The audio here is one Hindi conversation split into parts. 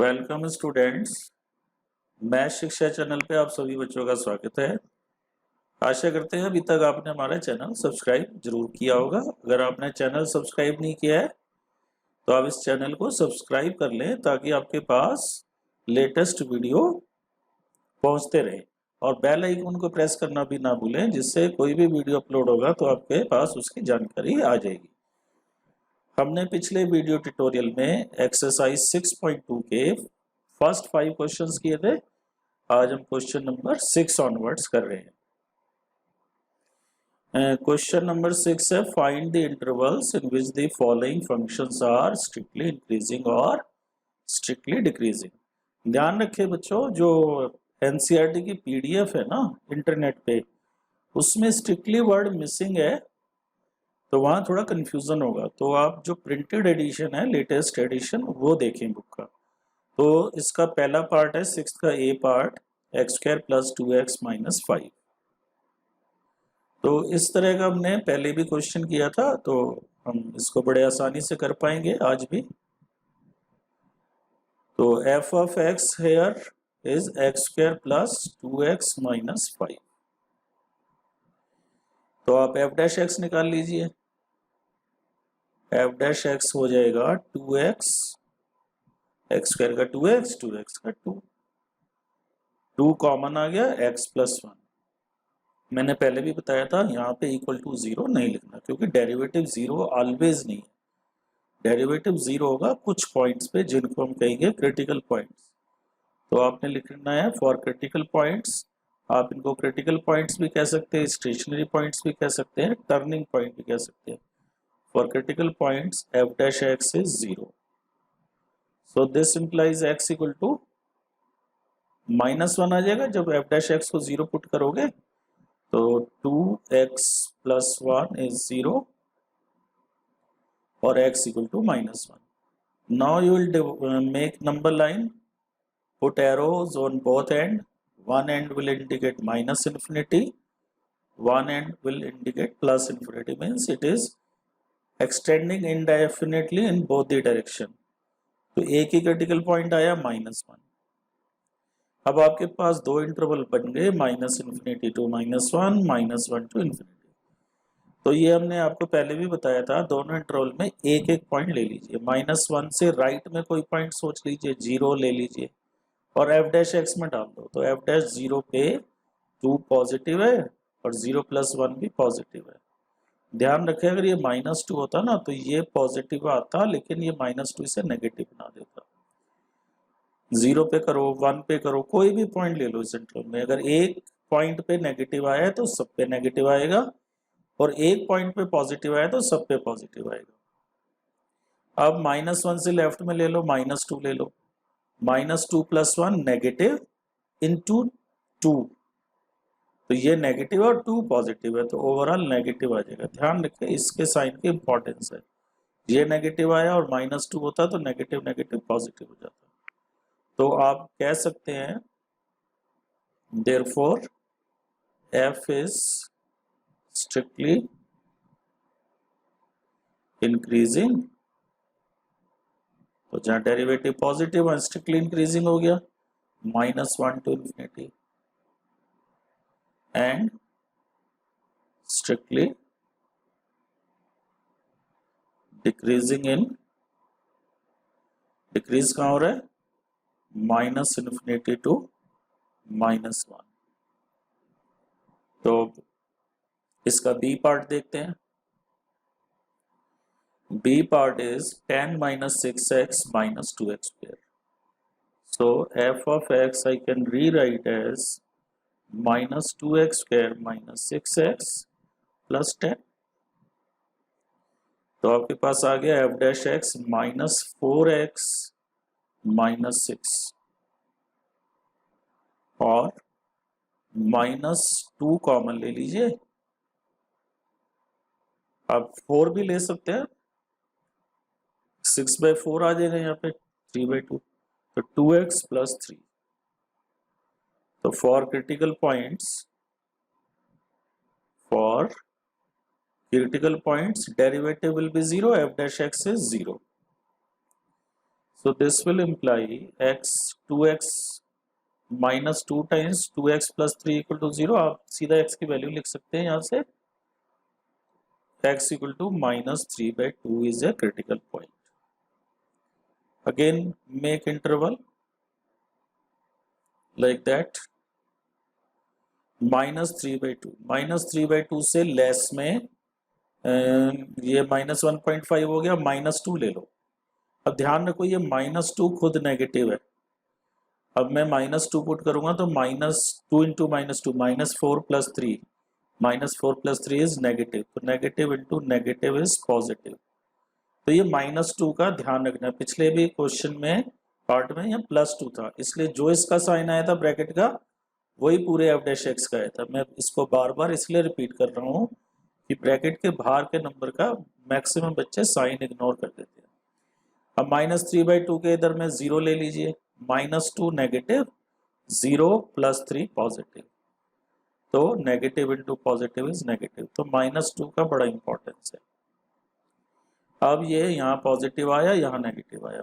Welcome students. मैथ शिक्षा चैनल पे आप सभी बच्चों का स्वागत है। आशा करते हैं अभी तक आपने हमारा चैनल सब्सक्राइब जरूर किया होगा। अगर आपने चैनल सब्सक्राइब नहीं किया है तो आप इस चैनल को सब्सक्राइब कर लें ताकि आपके पास लेटेस्ट वीडियो पहुंचते रहे और बेल आइकन को प्रेस करना भी ना भूलें, जिससे कोई भी वीडियो अपलोड होगा तो आपके पास उसकी जानकारी आ जाएगी। हमने पिछले वीडियो ट्यूटोरियल में एक्सरसाइज 6.2 के फर्स्ट 5 क्वेश्चंस किए थे। आज हम क्वेश्चन नंबर 6 ऑनवर्ड्स कर रहे हैं। क्वेश्चन नंबर 6 है, find the intervals in which the following functions are strictly increasing or strictly decreasing. ध्यान रखें बच्चों, जो एनसीईआरटी की पीडीएफ है ना इंटरनेट पे, उसमें स्ट्रिक्टली वर्ड मिसिंग है तो वहाँ थोड़ा कंफ्यूजन होगा। तो आप जो प्रिंटेड एडिशन है, लेटेस्ट एडिशन, वो देखें बुक का। तो इसका पहला पार्ट है 6 का a part, x square plus 2x minus 5। तो इस तरह का हमने पहले भी क्वेश्चन किया था, तो हम इसको बड़े आसानी से कर पाएंगे आज भी। तो F of x here is x square plus 2x minus 5। तो आप एफ डैश एक्स निकाल लीजिए। एफ डैश एक्स हो जाएगा 2x, एक्स स्क्वायर का 2x, 2x का 2 कॉमन आ गया, x प्लस 1। मैंने पहले भी बताया था यहाँ पे इक्वल टू 0 नहीं लिखना, क्योंकि डेरिवेटिव 0 ऑलवेज नहीं है। डेरिवेटिव 0 होगा कुछ पॉइंट्स पे, जिनको हम कहेंगे क्रिटिकल पॉइंट्स। तो आपने लिखना है फॉर क्रिटिकल पॉइंट्स। आप इनको क्रिटिकल पॉइंट्स भी कह सकते हैं, स्टेशनरी पॉइंट्स भी कह सकते हैं, टर्निंग पॉइंट भी कह सकते हैं। For critical points f dash x is 0। So this implies x equal to -1 आ जाएगा जब एफ डैश एक्स को 0 पुट करोगे। तो 2x प्लस 1 इज 0 और x equal to -1। Now you will make number line, put arrows on both end. one end will indicate minus infinity, one end will indicate plus infinity, means it is extending indefinitely in both the direction। तो एक ही क्रिटिकल पॉइंट आया -1। अब आपके पास दो इंटरवल बन गए, -infinity टू -1, -1 टू infinity। तो ये हमने आपको पहले भी बताया था, दोनों इंटरवल में एक एक पॉइंट ले लीजिए। -1 से राइट में कोई पॉइंट सोच लीजिए, 0 ले लीजिए और एफ डैश एक्स में डाल दो। तो एफ डैश 0 पे 2 पॉजिटिव है और 0 प्लस 1 भी पॉजिटिव है। ध्यान रखें, अगर ये -2 होता ना तो ये पॉजिटिव आता, लेकिन ये -2 से नेगेटिव बना देता। 0 पे करो, 1 पे करो, कोई भी पॉइंट ले लो इस इंटरवल में। अगर एक पॉइंट पे नेगेटिव आया है तो सब पे नेगेटिव आएगा, और एक पॉइंट पे पॉजिटिव आया तो सब पे पॉजिटिव आएगा। अब -1 से लेफ्ट में ले लो, -2 ले लो। -2 प्लस 1 नेगेटिव इंटू 2, तो ये नेगेटिव और 2 पॉजिटिव है, तो ओवरऑल नेगेटिव आ जाएगा। ध्यान रखें, इसके साइन की इंपॉर्टेंस है। ये नेगेटिव आया और -2 होता तो नेगेटिव नेगेटिव पॉजिटिव हो जाता। तो आप कह सकते हैं therefore f is strictly increasing. तो जहां डेरिवेटिव पॉजिटिव और स्ट्रिक्टली इंक्रीजिंग हो गया, -1 to infinity and strictly decreasing in, decrease कहां हो रहा है, -infinity टू -1। तो इसका बी पार्ट देखते हैं। B part is 10 minus 6x minus 2x square. So f of x I can rewrite as minus 2x square minus 6x plus 10। तो आपके पास आ गया f dash x minus 4x minus 6 और -2 कॉमन ले लीजिए। आप 4 भी ले सकते हैं, 6/4 आ जाएगा यहाँ पे, 3/2, तो 2x प्लस 3। तो for critical points derivative will be 0, f dash x is 0। So this will imply x 2x minus 2 times 2x plus 3 equal to 0. आप सीधा x की वैल्यू लिख सकते हैं यहाँ से, x equal to minus 3 by 2 is a critical point. Again make interval like that, -3/2 से लेस में ये -1.5 हो गया, -2 ले लो। अब ध्यान रखो ये -2 खुद नेगेटिव है। अब मैं -2 पुट करूंगा तो -2 into -2 -4 plus 3, -4 plus 3 is negative, तो negative into negative is positive. तो ये -2 का ध्यान रखना। पिछले भी क्वेश्चन में पार्ट में यह +2 था, इसलिए जो इसका साइन आया था ब्रैकेट का वही पूरे f डैश x का आया था। मैं इसको बार बार इसलिए रिपीट कर रहा हूँ कि ब्रैकेट के बाहर के नंबर का मैक्सिमम बच्चे साइन इग्नोर कर देते हैं। अब -3/2 के इधर में 0 ले लीजिए, -2 नेगेटिव, 0 प्लस 3 पॉजिटिव, तो negative into positive is negative, तो -2 का बड़ा इंपॉर्टेंस है। अब ये यहाँ पॉजिटिव आया, यहाँ नेगेटिव आया,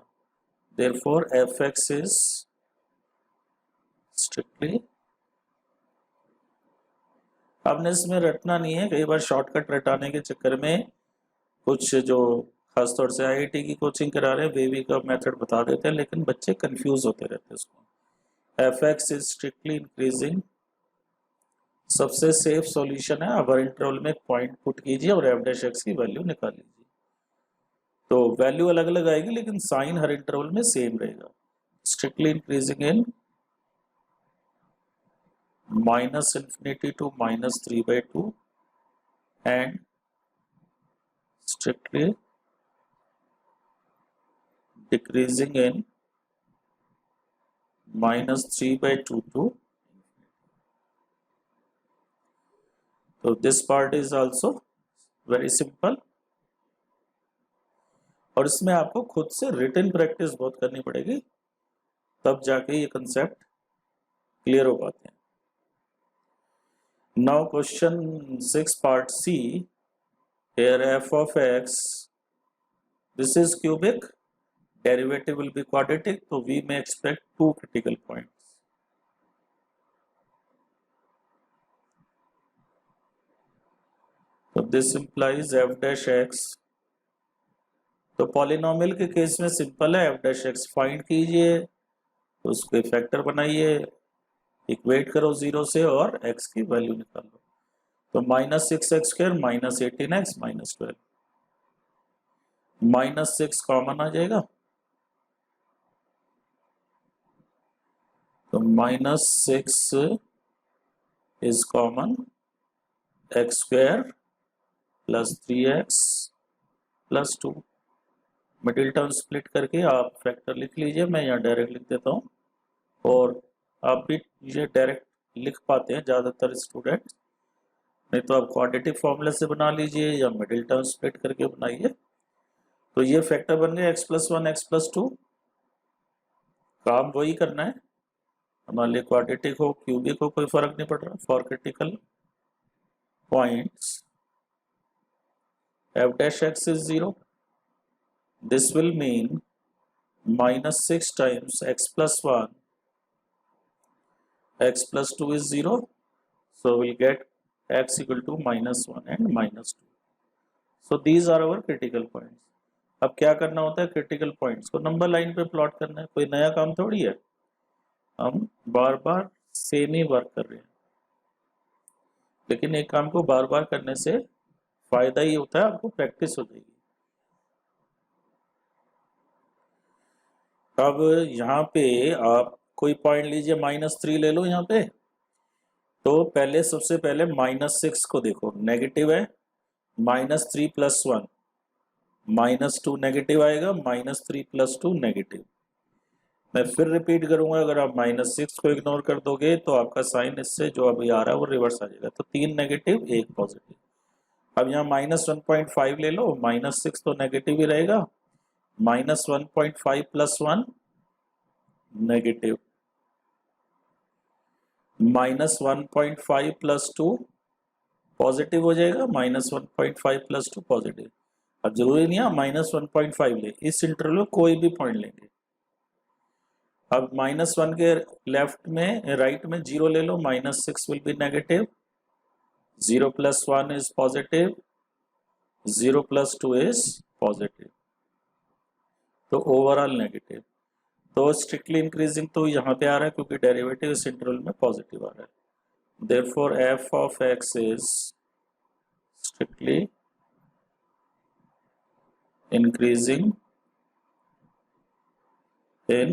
देयरफॉर f(x) इज स्ट्रिक्टली, आपने इसमें रटना नहीं है। कई बार शॉर्टकट रटाने के चक्कर में कुछ जो खासतौर से IIT की कोचिंग करा रहे हैं वे भी का मेथड बता देते हैं, लेकिन बच्चे कंफ्यूज होते रहते हैं उसको। f(x) इज स्ट्रिक्टली इंक्रीजिंग, सबसे सेफ सॉल्यूशन है अवर इंटरवल में पॉइंट पुट कीजिए और f डैश x की वैल्यू निकाल लीजिए। तो वैल्यू अलग अलग आएगी लेकिन साइन हर इंटरवल में सेम रहेगा। Strictly increasing in -∞ to -3/2 and strictly decreasing in -3/2 to, so this part is also very simple, और इसमें आपको खुद से रिटन प्रैक्टिस बहुत करनी पड़ेगी, तब जाके ये कंसेप्ट क्लियर हो पाते हैं। Now question 6 part C, here f of x, this is cubic, derivative will be quadratic, so we may expect 2 critical points. So this implies f dash x, तो पॉलिनोमियल के केस में सिंपल है, f dash x फाइंड कीजिए, तो उसके फैक्टर बनाइए, इक्वेट करो 0 से और x की वैल्यू निकालो, तो -6x² -18x -12, -6 कॉमन आ जाएगा, तो -6 is common, x² plus 3x plus 2, middle term split करके आप फैक्टर लिख लीजिए, मैं यहाँ डायरेक्ट लिख देता हूँ, और आप भी ये डायरेक्ट लिख पाते हैं ज़्यादातर स्टूडेंट, नहीं तो आप क्वाड्रेटिक फॉर्मूले से बना लीजिए या मिडिल टर्म स्प्लिट करके बनाइए। तो ये फैक्टर बन गए x+1 x+2, काम वही करना है, हमारे लिए क्वाड्रेटिक हो क्यूबिक हो कोई फर्क नहीं पड़ रहा। For critical points f dash x is 0, this will mean -6 times x+1 x+2 is 0, so we'll get x equal to -1 and -2. So these are our critical points. अब क्या करना होता है, क्रिटिकल पॉइंट्स को नंबर लाइन पे प्लॉट करना है, कोई नया काम थोड़ी है, हम बार बार सेम ही वर्क कर रहे हैं, लेकिन एक काम को बार बार करने से फायदा ही होता है, आपको प्रैक्टिस हो जाएगी। अब यहाँ पे आप कोई पॉइंट लीजिए, -3 ले लो यहाँ पे, तो पहले सबसे पहले -6 को देखो, नेगेटिव है, -3 + 1 -2 नेगेटिव आएगा, -3 + 2 नेगेटिव। मैं फिर रिपीट करूंगा, अगर आप -6 को इग्नोर कर दोगे तो आपका साइन इससे जो अभी आ रहा है वो रिवर्स आ जाएगा, तो 3 नेगेटिव 1 पॉजिटिव। अब यहाँ -1.5 ले लो, -6 तो नेगेटिव ही रहेगा, -1.5 + 1 नेगेटिव, -1.5 + 2 पॉजिटिव हो जाएगा, -1.5 + 2 पॉजिटिव। अब जरूरी नहीं है -1.5 ले, इस इंटरवल में कोई भी पॉइंट लेंगे, अब -1 के लेफ्ट में राइट में 0 ले लो, -6 will be negative, 0 + 1 is positive, 0 + 2 is positive, तो ओवरऑल नेगेटिव। तो स्ट्रिक्टली इंक्रीजिंग तो यहाँ पे आ रहा है क्योंकि डेरिवेटिव इस इंटरवल में पॉजिटिव आ रहा है। Therefore f of x is strictly increasing in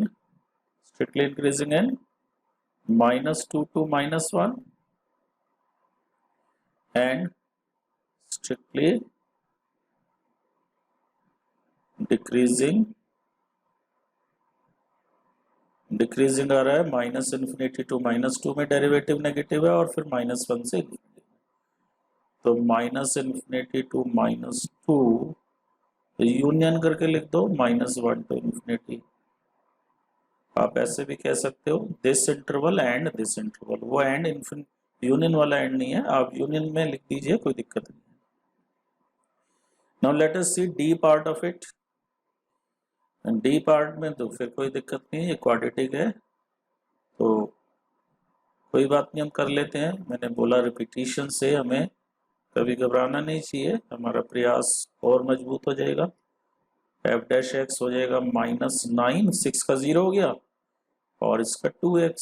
-2 to -1 and strictly decreasing आ रहा है, -∞ to -2 में डेरिवेटिव नेगेटिव है और फिर -1 से इन्फिनिटी, तो -∞ to -2 यूनियन करके लिख दो, -1 to ∞। आप ऐसे भी कह सकते हो this interval and this interval, वो एंड यूनियन वाला एंड नहीं है, आप यूनियन में लिख दीजिए, कोई दिक्कत नहीं है। Now let us see d part of it. D part में तो फिर कोई दिक्कत नहीं है, ये क्वाड्रेटिक है तो कोई बात नहीं, हम कर लेते हैं। मैंने बोला रिपीटिशन से हमें कभी घबराना नहीं चाहिए, हमारा प्रयास और मजबूत हो जाएगा। f' हो जाएगा -9, 6 का 0 हो गया और इसका 2x,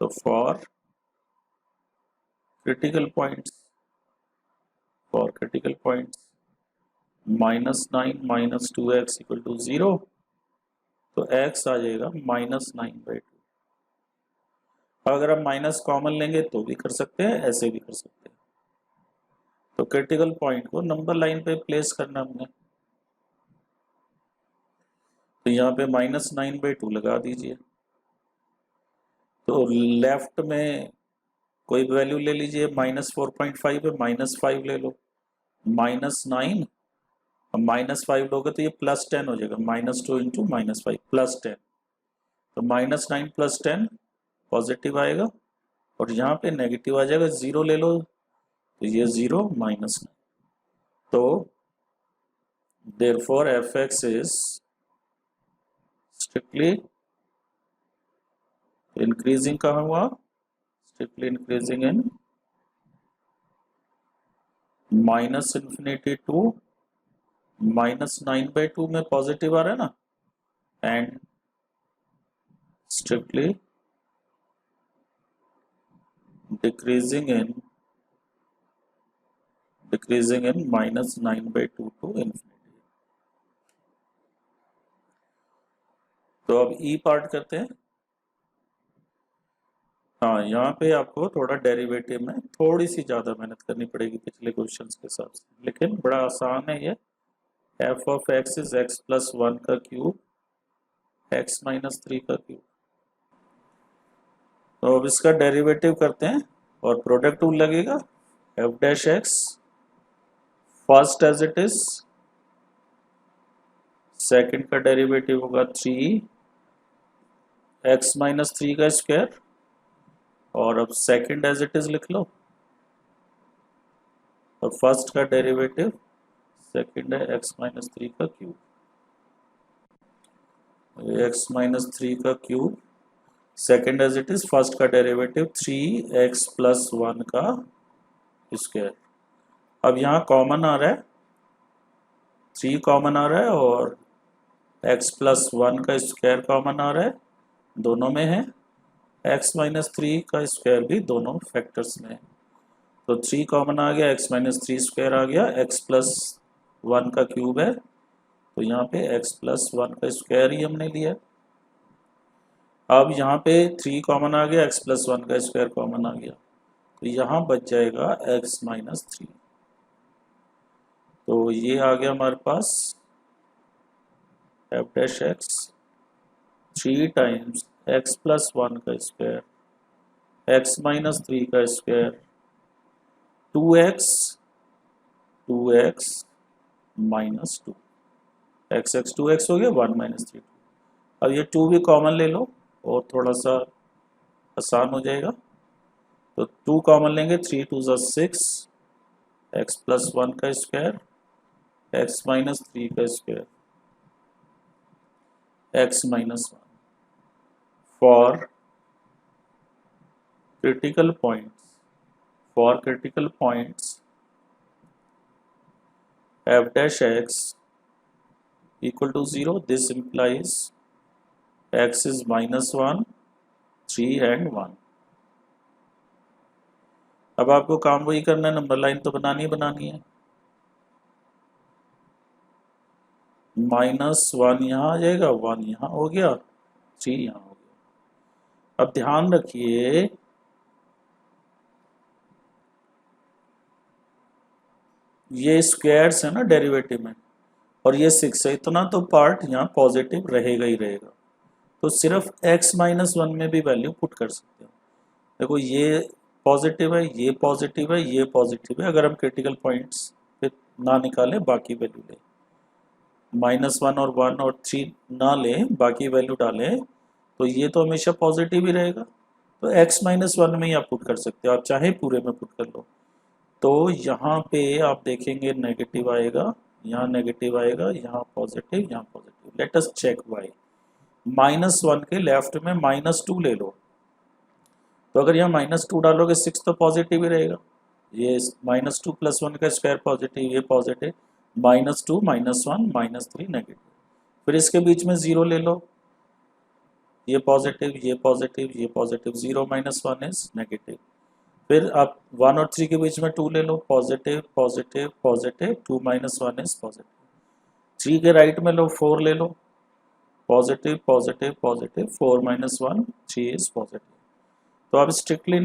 तो फॉर क्रिटिकल पॉइंट्स -9 - 2x = 0, तो x आ जाएगा -9/2। अगर हम माइनस कॉमन लेंगे तो भी कर सकते हैं, ऐसे भी कर सकते हैं। तो क्रिटिकल पॉइंट को नंबर लाइन पे प्लेस करना हमने, तो यहाँ पे -9/2 लगा दीजिए। तो लेफ्ट में कोई वैल्यू ले लीजिए, -4.5 है, -5 ले लो, -9 और -5 लोगे तो ये +10 हो जाएगा, -2 × -5 +10, तो -9 + 10 पॉजिटिव आएगा और यहाँ पे नेगेटिव आ जाएगा, 0 ले लो तो ये 0 -9, तो therefore f(x) is strictly increasing कहाँ हुआ, strictly increasing in -∞ to -9/2 में पॉजिटिव आ रहा है ना, and strictly decreasing in -9/2 to infinity। तो अब ई पार्ट करते हैं। हाँ, यहाँ पे आपको थोड़ा डेरिवेटिव में थोड़ी सी ज़्यादा मेहनत करनी पड़ेगी पिछले क्वेश्चंस के हिसाब से, लेकिन बड़ा आसान है ये। f(x) is x + 1 का क्यूब, x - 3 का क्यूब। तो अब इसका डेरिवेटिव करते हैं और प्रोडक्ट रूल लगेगा। f'(x) first as it is, second का डेरिवेटिव होगा 3 x - 3 का स्क्वायर, और अब सेकंड एज इट इज लिख लो, और फर्स्ट का डेरिवेटिव सेकंड है x - 3 का क्यूब, x - 3 का cube, second as it is, first का डेरिवेटिव 3x + 1 का स्क्वायर। अब यहाँ कॉमन आ रहा है, 3 कॉमन आ रहा है और x + 1 का स्क्वायर कॉमन आ रहा है, दोनों में है, x - 3 का स्क्वायर भी दोनों फैक्टर्स में है, तो 3 कॉमन आ गया, x - 3 स्क्वायर आ गया, x + 1 का क्यूब है, तो यहाँ पे x + 1 का स्क्वायर ही हमने लिया। अब यहाँ पे 3 कॉमन आ गया, x + 1 का स्क्वायर कॉमन आ गया, तो यहाँ बच जाएगा x - 3, तो ये आ गया हमारे पास f'(x) 3 टाइम्स x + 1 का स्क्वायर, x - 3 का स्क्वायर, 2x - 2 x 2x हो गया, 1 - 3। अब ये 2 भी कॉमन ले लो और थोड़ा सा आसान हो जाएगा, तो 2 कॉमन लेंगे, 3 × 2 = 6, x + 1 का स्क्वायर, x - 3 का square, x - 1, for critical points f dash x equal to 0, this implies x is -1, 3 and 1. अब आपको काम वही करना है, नंबर लाइन तो बनानी है। -1 यहाँ आ जाएगा, 1 यहाँ हो गया, 3 यहाँ हो गया। अब ध्यान रखिए ये स्क्वायर्स है ना डेरिवेटिव में, और ये 6 है, इतना तो पार्ट यहाँ पॉजिटिव रहेगा ही रहेगा। तो सिर्फ x-1 में भी वैल्यू पुट कर सकते हो। देखो ये पॉजिटिव है, ये पॉजिटिव है, ये पॉजिटिव है। अगर हम क्रिटिकल पॉइंट्स पे ना निकालें, बाकी वैल्यू लें, -1 और 1 और 3 ना लें, बाकी वैल्यू डालें, तो ये तो हमेशा पॉजिटिव ही रहेगा। तो x-1 में ही आप पुट कर सकते हो, आप चाहे पूरे में पुट कर लो। तो यहाँ पे आप देखेंगे नेगेटिव आएगा, यहाँ नेगेटिव आएगा, यहाँ पॉजिटिव, यहाँ positive. Let us check y. -1 के लेफ्ट में -2 ले लो, तो अगर यहाँ -2 डालोगे 6 तो पॉजिटिव ही रहेगा। ये -2 + 1 का स्क्वायर पॉजिटिव, ये पॉजिटिव, -2 -1 -3 नेगेटिव। फिर इसके बीच में 0 ले लो, ये पॉजिटिव, ये पॉजिटिव, ये पॉजिटिव, 0 -1 इज नेगेटिव। फिर आप 1 और 3 के बीच में 2 ले लो, positive positive positive, 2 -1 is positive. 3 के राइट में लो, 4 ले लो, positive positive positive, 4 -1 3 is positive. तो आप स्ट्रिक्टली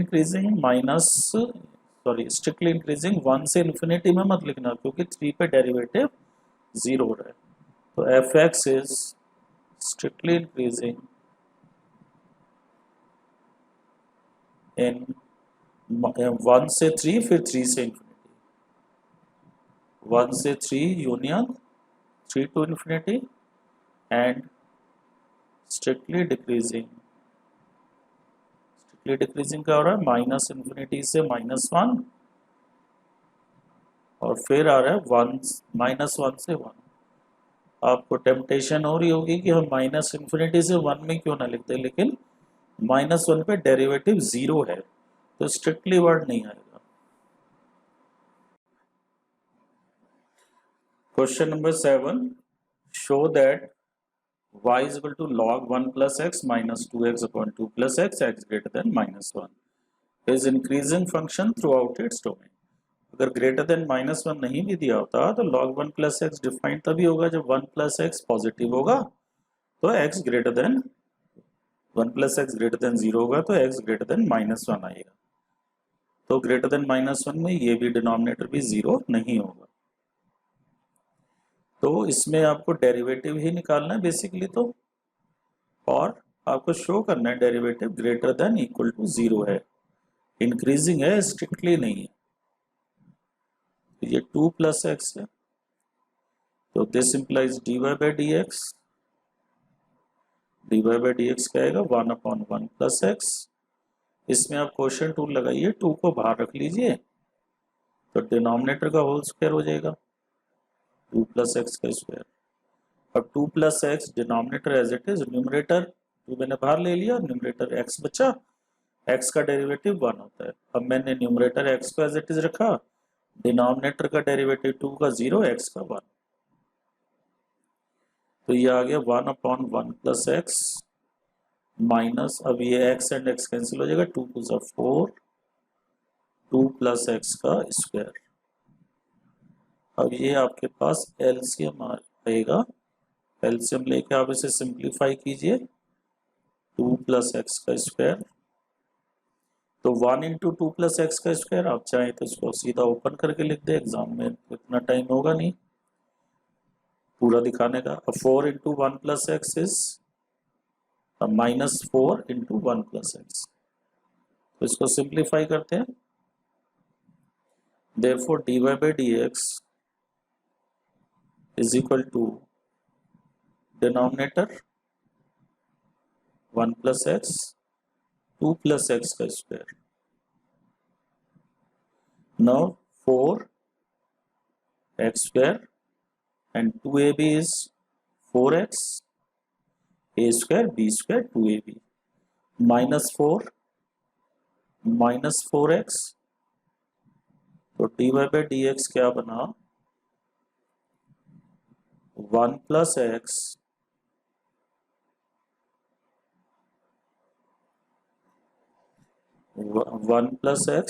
इंक्रीजिंग 1 से इन्फिनिटी में मत लिखना, क्योंकि 3 पे डेरिवेटिव 0 हो रहा है। तो F x is strictly increasing in 1 से 3, फिर 3 से इन्फिनिटी, 1 से 3 union 3 to infinity, and strictly decreasing क्या हो रहा है, -∞ से -1, और फिर आ रहा है -1 से 1। आपको टेम्पटेशन हो रही होगी कि हम -∞ से 1 में क्यों ना लिखते, लेकिन -1 पे डेरिवेटिव 0 है, तो स्ट्रिक्टली वर्ड नहीं आएगा। Question number 7, show that y is equal to log 1 plus x minus 2x upon 2 plus x greater than -1 is increasing function throughout its domain। अगर ग्रेटर देन -1 नहीं भी दिया होता तो log 1 plus x डिफाइंड तभी होगा जब 1 plus x पॉजिटिव होगा, तो x greater than 1 plus x greater than 0 होगा, तो x ग्रेटर देन -1 आएगा। तो ग्रेटर देन -1 में ये भी डिनोमिनेटर भी 0 नहीं होगा। तो इसमें आपको डेरिवेटिव ही निकालना है बेसिकली, तो और आपको शो करना है derivative greater than equal to 0 है, इंक्रीजिंग है, स्ट्रिक्टली नहीं है। तो ये 2 + x है, तो this implies dy by dx। dy by dx क्या आएगा, 1/1 + x। इसमें आप क्वोशिएंट टूल लगाइए, 2 को बाहर रख लीजिए, तो डिनोमिनेटर का होल स्क्वायर हो जाएगा, 2 + x का स्क्वायर। अब 2 + x denominator as it is, numerator 2 मैंने बाहर ले लिया, न्यूमरेटर x बचा, x का डेरिवेटिव 1 होता है। अब मैंने न्यूमरेटर x को एज इट इज रखा, डिनोमिनेटर का डेरिवेटिव 2 का 0, x का 1, तो ये आ गया 1/1 + x माइनस, अब ये x एंड x कैंसिल हो जाएगा, 2 × 4, 2 + x का स्क्वायर। अब ये आपके पास एलसीएम आएगा, एलसीएम लेके आप इसे सिंप्लीफाई कीजिए, 2 + x का स्क्वायर, तो 1 × 2 + x का स्क्वायर। आप चाहें तो इसको सीधा ओपन करके लिख दे, एग्जाम में इतना टाइम होगा नहीं पूरा दिखाने का। अब 4 × 1 + x इज -4 × 1 + x, तो इसको सिंप्लीफाई करते हैं। therefore dy by dx is equal to denominator 1 + x, 2 + x का square. now 4x square and 2ab is 4x, a square b square 2ab। -4 तो dy बाई डी एक्स क्या बना 1 + x 1 + x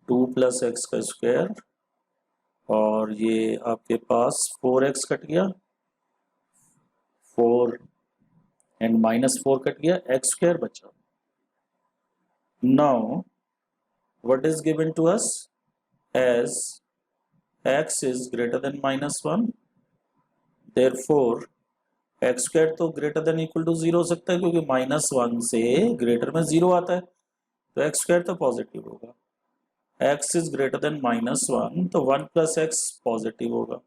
2 + x का स्क्वायर और ये आपके पास 4x कट गया 4 एंड -4 कट गया x² बचा. Now what is given to us as x is greater than -1 therefore x² तो ग्रेटर देन इक्वल टू 0 हो सकता है क्योंकि -1 से ग्रेटर में 0 आता है तो x² तो पॉजिटिव होगा. x इज ग्रेटर देन -1 तो 1 + x पॉजिटिव होगा.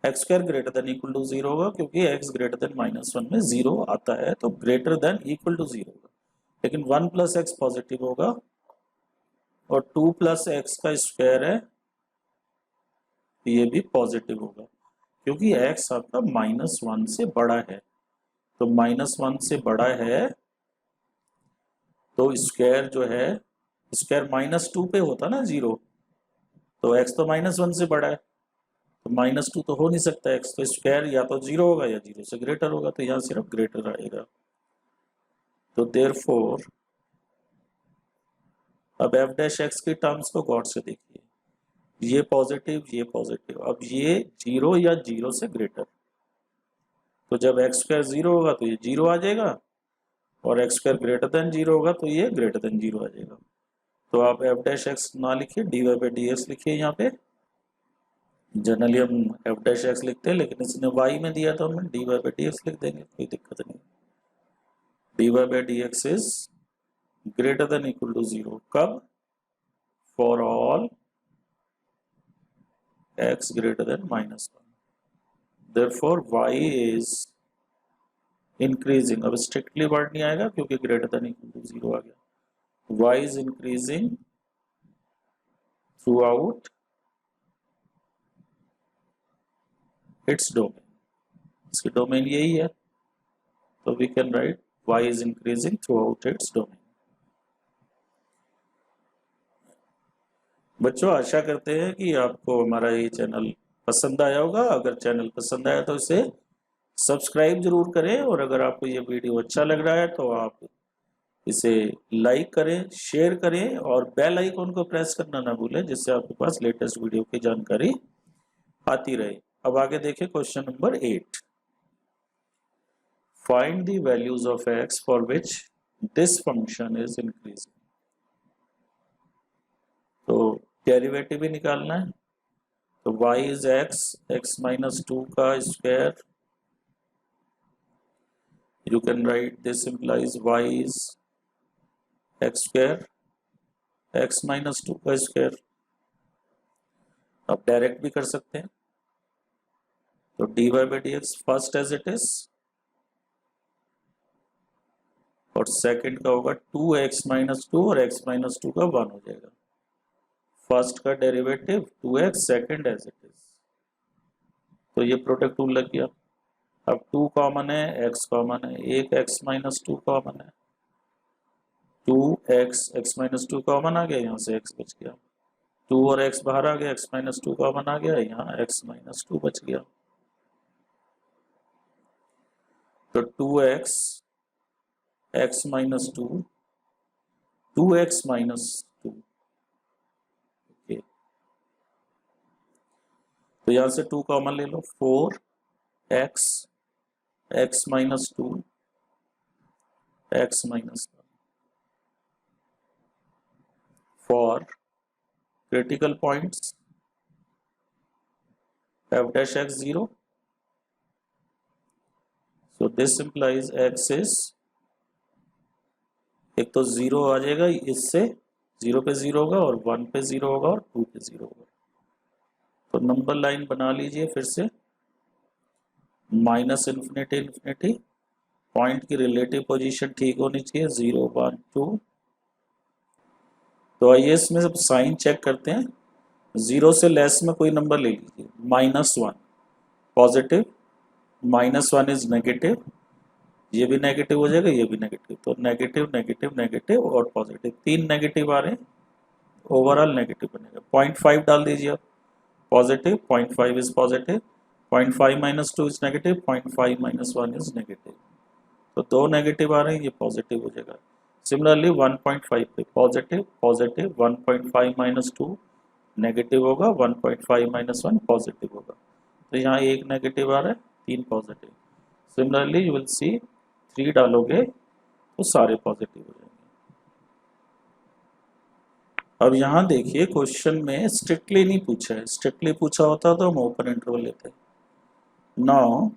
x² greater than equal to 0 होगा क्योंकि x ग्रेटर देन -1 में 0 आता है तो ग्रेटर देन इक्वल टू 0 होगा. लेकिन 1 + x पॉजिटिव होगा और 2 + x का स्क्वायर है ये भी पॉजिटिव होगा क्योंकि x आपका -1 से बड़ा है तो -1 से बड़ा है तो स्क्वायर जो है स्क्वायर -2 पे होता ना 0 तो x तो -1 से बड़ा है तो -2 तो हो नहीं सकता x तो स्क्वायर या तो 0 होगा या 0 से ग्रेटर होगा तो यहाँ सिर्फ ग्रेटर आएगा. तो देयरफॉर अब f' की टर्म्स को गौर से देखिए ये पॉजिटिव अब ये 0 या 0 से ग्रेटर तो जब x² 0 होगा तो ये 0 आ जाएगा और x² ग्रेटर देन 0 होगा तो ये ग्रेटर देन 0 आ जाएगा. तो आप f' ना लिखिए dy बाई डी एक्स लिखिए. यहाँ पे जनरली हम f' लिखते हैं लेकिन इसने y में दिया तो हम dy बाई डी एक्स लिख देंगे कोई दिक्कत नहीं. dy by d x is greater than equal to 0 कब for all x greater than -1 therefore y is increasing. अब स्ट्रिक्टली वर्ड नहीं आएगा क्योंकि ग्रेटर देन इक्वल टू 0 आ गया. y is increasing throughout its domain. इसकी डोमेन यही है तो we can write y is increasing throughout its domain. बच्चों आशा करते हैं कि आपको हमारा ये चैनल पसंद आया होगा. अगर चैनल पसंद आया तो इसे सब्सक्राइब जरूर करें और अगर आपको ये वीडियो अच्छा लग रहा है तो आप इसे लाइक करें शेयर करें और बेल आइकन को प्रेस करना ना भूलें जिससे आपके पास लेटेस्ट वीडियो की जानकारी आती रहे. अब आगे देखें question number 8. Find the values of x for which this function is increasing. तो डेरिवेटिव भी निकालना है तो y इज x -2 का square. You can write this implies y is x square x -2 का स्क्वायर. अब डायरेक्ट भी कर सकते हैं तो dy by d x first as it is और सेकंड का होगा 2x -2 और x -2 का 1 हो जाएगा. फर्स्ट का derivative 2x second as it is तो ये प्रोडक्ट रूल लग गया. अब 2 कॉमन है x कॉमन है एक x -2 कॉमन है 2x x -2 कॉमन आ गया यहाँ से x बच गया 2 और x बाहर आ गया x -2 कॉमन आ गया यहाँ x -2 बच गया. तो 2x x -2 2x -2 ओके तो यहाँ से 2 कॉमन ले लो 4x x -2 x -1 for critical points f' 0 so this implies x is एक तो 0 आ जाएगा इससे 0 पे 0 होगा और 1 पे 0 होगा और 2 पे 0 होगा. तो नंबर लाइन बना लीजिए फिर से -∞ इन्फिनिटी पॉइंट की रिलेटिव पोजीशन ठीक होनी चाहिए 0 1 2. तो आइए इसमें सब साइन चेक करते हैं. 0 से लेस में कोई नंबर ले लीजिए -1 पॉजिटिव -1 इज नेगेटिव ये भी नेगेटिव हो जाएगा, ये भी नेगेटिव, तो नेगेटिव नेगेटिव नेगेटिव और पॉजिटिव, 3 नेगेटिव आ रहे हैं, ओवरऑल नेगेटिव बनेगा। 0.5 डाल दीजिए आप, positive, 0.5 is positive, 0.5 minus 2 is negative, 0.5 minus 1 is negative, तो 2 नेगेटिव आ रहे हैं, ये पॉजिटिव हो जाएगा। सिमिलरली 1.5 पे पॉजिटिव पॉजिटिव, 1.5 माइनस 2 नेगेटिव होगा, 1.5 माइनस 1 पॉजिटिव होगा, तो यहाँ एक नेगेटिव आ रहा है, 3 positive. Similarly you will see 3 डालोगे तो सारे पॉजिटिव हो जाएंगे। अब यहाँ देखिए क्वेश्चन में स्ट्रिक्टली नहीं पूछा है, स्ट्रिक्टली पूछा होता तो हम ओपन इंटरवल लेते। Now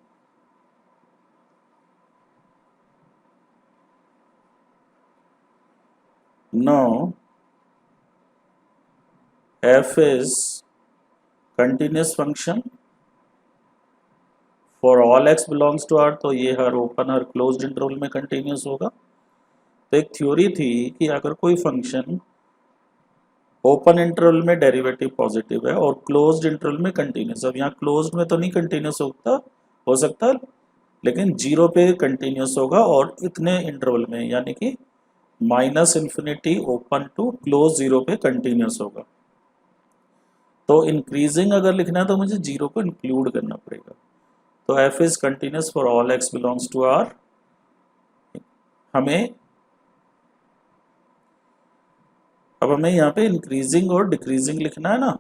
f is continuous function for all x belongs to R, तो ये हर ओपन हर क्लोज्ड इंटरवल में कंटिन्यूस होगा। तो एक थ्योरी थी कि अगर कोई फंक्शन ओपन इंटरवल में डेरिवेटिव पॉजिटिव है और क्लोज्ड इंटरवल में कंटिन्यूस, अब यहाँ क्लोज्ड में तो नहीं कंटिन्यूस हो सकता, लेकिन 0 पे कंटिन्यूस होगा और इतने इंटरवल में, यानी कि -∞ ओपन टू क्लोज 0 पे कंटिन्यूस होगा। तो इंक्रीजिंग अगर लिखना है तो मुझे 0 को इंक्लूड करना पड़ेगा। तो f इज continuous for all x belongs to R। हमें यहाँ पे इंक्रीजिंग और डिक्रीजिंग लिखना है ना,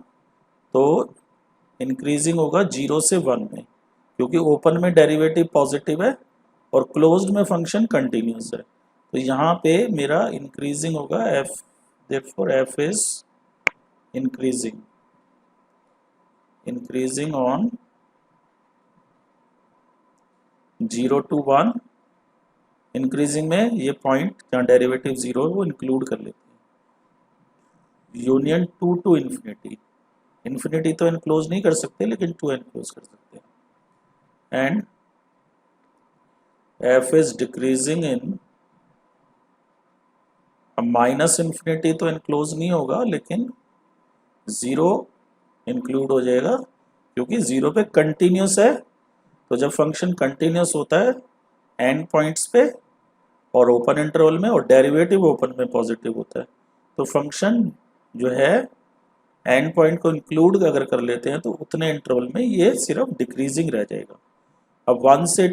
तो इंक्रीजिंग होगा 0 से 1 में, क्योंकि ओपन में डेरिवेटिव पॉजिटिव है और क्लोज्ड में फंक्शन कंटिन्यूस है, तो यहाँ पे मेरा इंक्रीजिंग होगा f, therefore f is increasing on 0 to 1। Increasing में ये पॉइंट जहाँ डेरिवेटिव 0 है वो इंक्लूड कर लेते हैं। यूनियन 2 to इन्फिनिटी, इन्फिनिटी तो इनक्लोज नहीं कर सकते लेकिन 2 इनक्लोज कर सकते हैं। And f is decreasing in, minus infinity तो इनक्लोज नहीं होगा लेकिन 0 इंक्लूड हो जाएगा, क्योंकि 0 पे कंटिन्यूस है। तो जब फंक्शन कंटिन्यूस होता है एंड पॉइंट्स पे और ओपन इंटरवल में, और डेरिवेटिव ओपन में पॉजिटिव होता है, तो फंक्शन जो है एंड पॉइंट को इंक्लूड अगर कर लेते हैं तो उतने इंटरवल में ये सिर्फ डिक्रीजिंग रह जाएगा। अब 1 से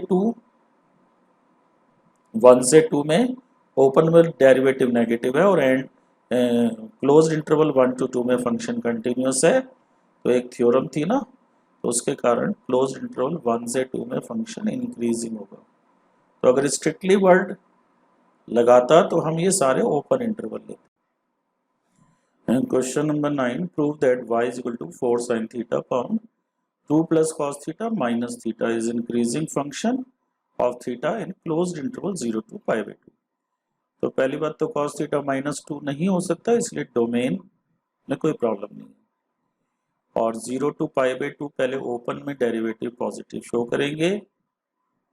2 में ओपन में डेरिवेटिव नेगेटिव है और एंड क्लोज्ड इंटरवल 1 to 2 में फंक्शन कंटिन्यूस है, तो एक थ्योरम थी ना, तो उसके कारण क्लोज्ड इंटरवल 1 से 2 में फंक्शन इंक्रीजिंग होगा। तो अगर स्ट्रिक्टली वर्ड लगाता तो हम ये सारे ओपन इंटरवल लेते। Question number 9, prove that y is equal to 4 sin theta upon 2 plus cos theta minus theta is increasing function of theta in closed interval 0 to pi by 2। तो पहली बात तो cos theta -2 नहीं हो सकता, इसलिए डोमेन में कोई प्रॉब्लम नहीं है। और 0 to pi by 2 पहले ओपन में डेरिवेटिव पॉजिटिव शो करेंगे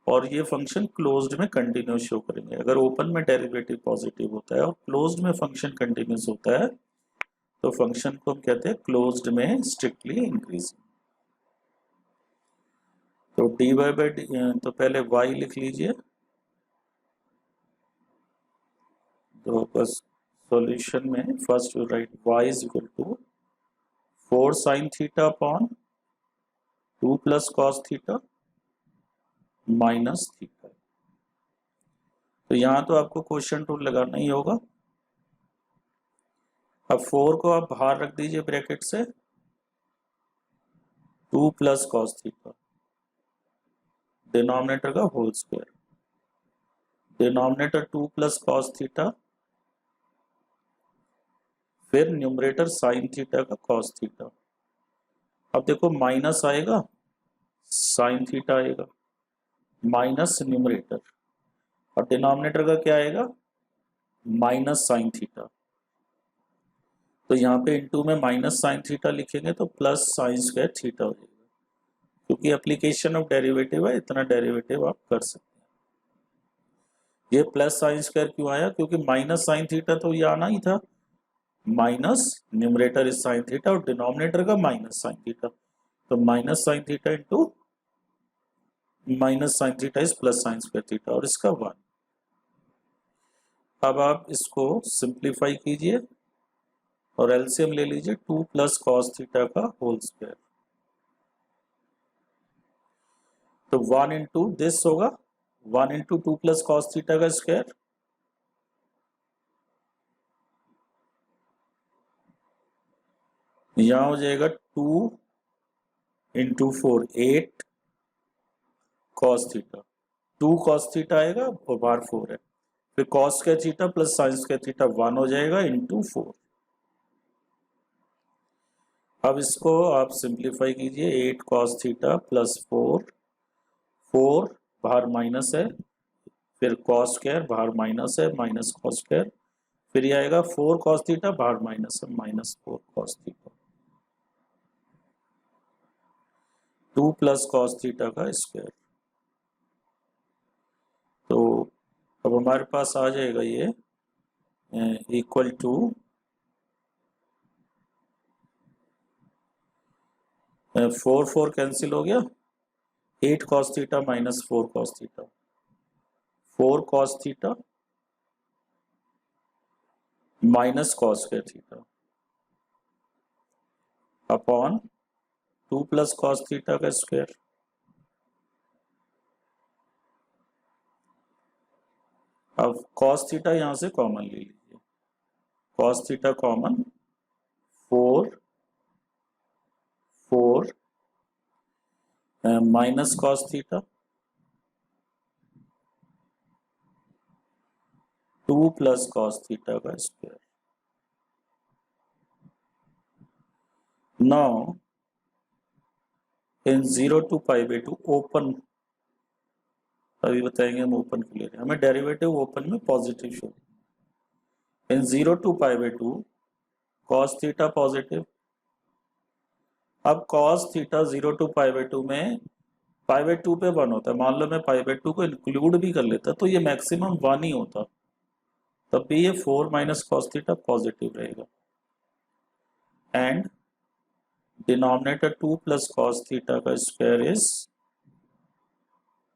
और ये फंक्शन क्लोज्ड में कंटिन्यूस शो करेंगे। अगर ओपन में डेरिवेटिव पॉजिटिव होता है और क्लोज्ड में फंक्शन कंटिन्यूस होता है तो फंक्शन को हम कहते हैं क्लोज्ड में स्ट्रिक्टली इंक्रीजिंग। तो dy बाई डी, तो पहले y लिख लीजिए, तो बस सॉल्यूशन में first you write y is equal to 4 sin theta upon 2 plus cos theta minus theta. तो यहाँ तो आपको क्वेश्चन रूल लगाना ही होगा। अब 4 को आप बाहर रख दीजिए ब्रैकेट से, 2 plus cos थीटा, डिनोमिनेटर का whole square, denominator 2 plus cos theta, फिर न्यूमरेटर साइन थीटा का cos थीटा। अब देखो माइनस आएगा, साइन थीटा आएगा, माइनस न्यूमरेटर, और डिनोमिनेटर का क्या आएगा, माइनस साइन थीटा। तो यहाँ पे इनटू में माइनस साइन थीटा लिखेंगे तो प्लस साइन स्क्वायर थीटा हो जाएगा, क्योंकि एप्लीकेशन ऑफ डेरिवेटिव है, इतना डेरिवेटिव आप कर सकते हैं। ये प्लस साइन स्क्वायर क्यों आया, क्योंकि माइनस साइन थीटा तो ये आना ही था, minus numerator is sine theta और डिनोमिनेटर का माइनस साइन थीटा, तो minus sine theta into minus sine theta is plus sine square theta और इसका 1। अब आप इसको सिंप्लीफाई कीजिए और एलसीएम ले लीजिए 2 प्लस कॉस थीटा का होल स्क्वायर। तो 1 इंटू दिस होगा 1 इंटू 2 प्लस कॉस थीटा का स्क्वायर, यहां हो जाएगा 2 into 4 8 cos theta, 2 cos theta आएगा और बाहर 4 है, फिर cos square theta plus sine square theta 1 हो जाएगा इंटू 4। अब इसको आप सिंप्लीफाई कीजिए 8 कॉस थीटा प्लस 4 बाहर माइनस है, फिर कॉस स्क्वायर बाहर माइनस है माइनस कॉस स्क्वायर, फिर ये आएगा 4 कॉस थीटा बाहर माइनस है minus 4 cos theta, 2 plus cos theta का स्क्वायर। तो अब हमारे पास आ जाएगा ये इक्वल टू 4 कैंसिल हो गया, 8 cos theta minus 4 cos theta, 4 cos theta minus cos square theta upon 2 plus cos theta का स्क्वायर। अब कॉस थीटा यहां से कॉमन ले लीजिए, cos theta common 4 minus cos theta 2 plus cos theta का square. Now in 0 to pi by 2 open, अभी बताएंगे हम ओपन के लिए, हमें डेरिवेटिव ओपन में positive show. In 0 to pi by 2 cos theta positive. अब cos theta 0 to pi by 2 में पाई बाई 2 पे 1 होता है, मान लो मैं पाई बाई 2 को इंक्लूड भी कर लेता तो ये मैक्सिमम 1 ही होता, तब भी ये 4 माइनस कॉस थीटा पॉजिटिव रहेगा and denominator 2 plus cos theta का square is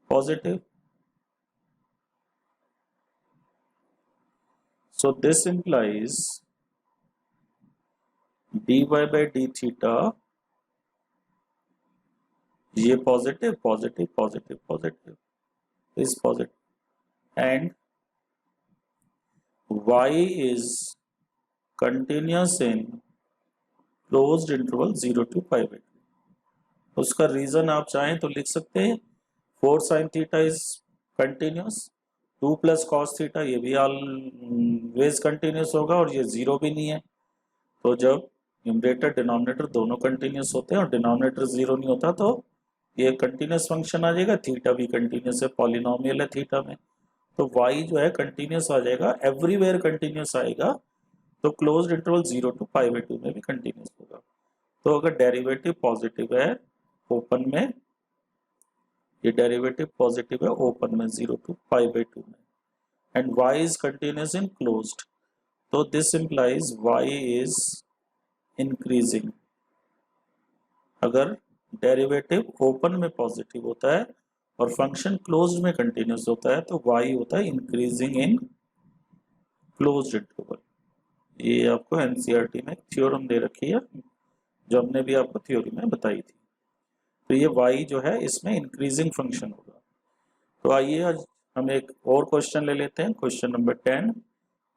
positive. So this implies dy by d theta, ये positive positive positive positive is positive and y is continuous in closed interval 0 to pi by 2। उसका रीजन आप चाहें तो लिख सकते हैं 4 sin theta is continuous, 2 plus cos theta ये भी ऑलवेज कंटिन्यूस होगा और ये 0 भी नहीं है, तो जब न्यूमरेटर डिनोमिनेटर दोनों कंटिन्यूस होते हैं और डिनोमिनेटर 0 नहीं होता तो ये कंटिन्यूस फंक्शन आ जाएगा, थीटा भी कंटिन्यूस है, पॉलिनोमियल है थीटा में, तो y जो है कंटिन्यूस आ जाएगा, एवरीवेयर कंटिन्यूस आएगा, तो closed interval 0 to pi by 2 में भी कंटिन्यूस होगा। तो अगर डेरिवेटिव पॉजिटिव है ओपन में, ये डेरिवेटिव पॉजिटिव है ओपन में 0 टू पाई बाई 2 में and y is continuous in closed, तो this implies y is increasing. अगर डेरिवेटिव ओपन में पॉजिटिव होता है और फंक्शन क्लोज्ड में कंटिन्यूस होता है तो y होता है इंक्रीजिंग इन क्लोज्ड इंटरवल। ये आपको एनसीईआरटी में थ्योरम दे रखी है जो हमने भी आपको थ्योरी में बताई थी। तो ये y जो है इसमें इंक्रीजिंग फंक्शन होगा। तो आइए आज हम एक और क्वेश्चन ले लेते हैं, question number 10,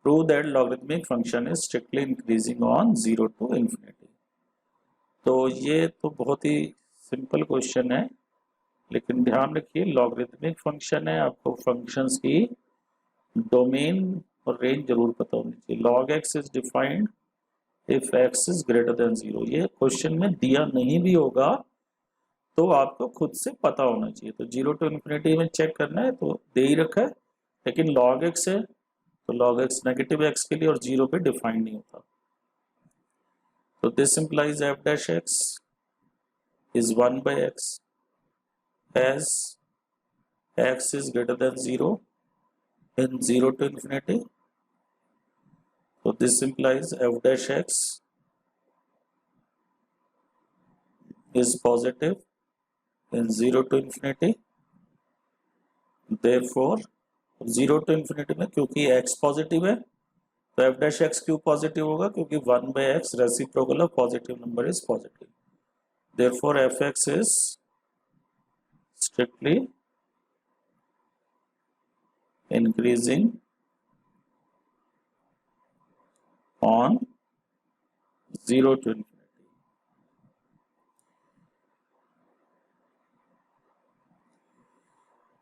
prove that logarithmic function is strictly increasing on 0 to infinity. तो ये तो बहुत ही सिंपल क्वेश्चन है, लेकिन ध्यान रखिए लॉगरिथमिक फंक्शन है, आपको फंक्शंस की डोमेन और रेंज जरूर पता होनी चाहिए। Log x is defined if x is greater then 0, ये क्वेश्चन में दिया नहीं भी होगा तो आपको खुद से पता होना चाहिए। तो 0 टू इन्फिनिटी में चेक करना है तो दे ही रखा है, लेकिन लॉग एक्स है तो लॉग एक्स नेगेटिव एक्स के लिए और 0 पे डिफाइन नहीं होता। तो this implies F dash x is 1 by x as x is greater than 0 in 0 to infinity. So this implies f dash x is positive in 0 to infinity therefore 0 to infinity में क्योंकि x पॉजिटिव है तो f dash x क्यों पॉजिटिव होगा, क्योंकि 1/x reciprocal of positive number is positive, therefore fx is strictly increasing on 0 to infinity।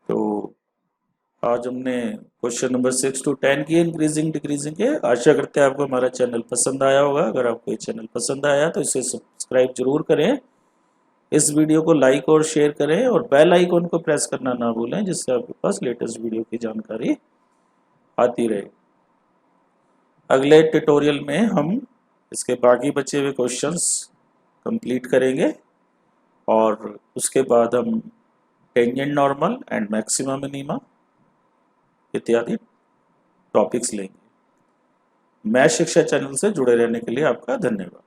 तो आज हमने क्वेश्चन नंबर 6 to 10 किए इंक्रीजिंग डिक्रीजिंग के। आशा करते हैं आपको हमारा चैनल पसंद आया होगा। अगर आपको ये चैनल पसंद आया तो इसे सब्सक्राइब जरूर करें, इस वीडियो को लाइक और शेयर करें और बेल आइकन को प्रेस करना ना भूलें, जिससे आपके पास लेटेस्ट वीडियो की जानकारी आती रहे। अगले ट्यूटोरियल में हम इसके बाकी बचे हुए क्वेश्चंस कंप्लीट करेंगे और उसके बाद हम tangent normal and maxima minima इत्यादि टॉपिक्स लेंगे। मैथ शिक्षा चैनल से जुड़े रहने के लिए आपका धन्यवाद।